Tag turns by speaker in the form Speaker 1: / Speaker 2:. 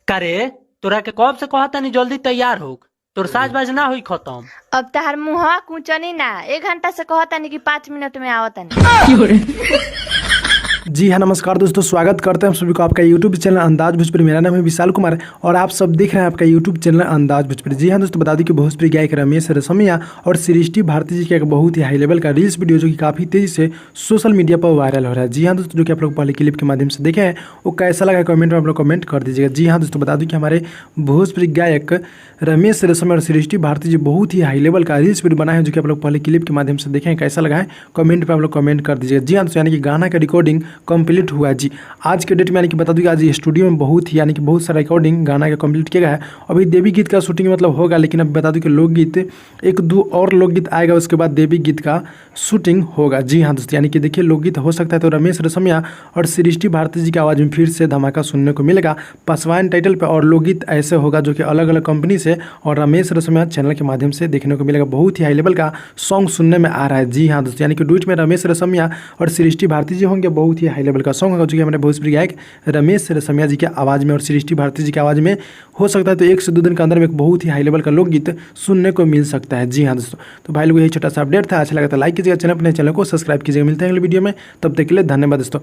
Speaker 1: करे तोरा के कब से कहता नहीं जल्दी तैयार हो। तोर साज बाज ना हुई खत्म।
Speaker 2: अब तहार मुहवा कुचनी ना 1 घंटा से कहतानी कि 5 मिनट में आवतानी।
Speaker 3: जी हाँ, नमस्कार दोस्तों, स्वागत करते हैं हम सभी को आपका यूट्यूब चैनल अंदाज भोजपुरी। मेरा नाम है विशाल कुमार और आप सब देख रहे हैं आपका यूट्यूब चैनल अंदाज भोजपुरी। जी हाँ दोस्तों, बता दूं कि भोजपुरी गायक रमेश रेशमिया और सृष्टि भारती जी का एक बहुत ही हाई लेवल का रील्स वीडियो जो कि काफ़ी तेज़ी से सोशल मीडिया पर वायरल हो रहा है। जी हाँ दोस्तों, जो कि आप लोग पहले क्लिप के माध्यम से देखे हैं वो कैसा लगा कमेंट में आप लोग कमेंट कर दीजिएगा। जी हाँ दोस्तों, बता दूँ कि हमारे भोजपुरी गायक रमेश रेशमिया और सृष्टि भारती जी बहुत ही हाई लेवल का रील्स वीडियो बनाए हैं, जो कि आप लोग पहले क्लिप के माध्यम से देखें। कैसा लगा है कमेंट पर आप लोग कमेंट कर दीजिएगा। जी हाँ दोस्तों, यानी कि गाना का रिकॉर्डिंग कंप्लीट हुआ है। जी आज के डेट में यानी कि बता दूं कि आज स्टूडियो में बहुत ही यानी कि बहुत सारा रिकॉर्डिंग गाना का कंप्लीट किया गया है। अभी देवी गीत का शूटिंग मतलब होगा, लेकिन अभी बता दूं कि लोकगीत एक दो और लोकगीत आएगा, उसके बाद देवी गीत का शूटिंग होगा। जी हाँ दोस्तों, यानी कि देखिए लोकगीत हो सकता है तो रमेश रेशमिया और सृष्टि भारती जी की आवाज़ में फिर से धमाका सुनने को मिलेगा पासवान टाइटल पर। और लोकगीत ऐसे होगा जो कि अलग अलग कंपनी से और रमेश रेशमिया चैनल के माध्यम से देखने को मिलेगा। बहुत ही हाई लेवल का सॉन्ग सुनने में आ रहा है। जी हाँ दोस्तों, यानी कि डुएट में रमेश रेशमिया और सृष्टि भारती जी होंगे। बहुत ही हाई लेवल का सॉन्ग होगा जो कि हमारे भोजपुरी गायक रमेश रेशमिया जी की आवाज़ में और सृष्टि भारती जी की आवाज़ में हो सकता है तो 1 से 2 दिन के अंदर में एक बहुत ही हाई लेवल का लोकगीत सुनने को मिल सकता है। जी हाँ दोस्तों, तो भाई लोग यही छोटा सा अपडेट था। अच्छा लगा तो लाइक कीजिएगा, चैनल अपने चैनल को सब्सक्राइब कीजिएगा। मिलते हैं अगले वीडियो में, तब तक के लिए धन्यवाद दोस्तों।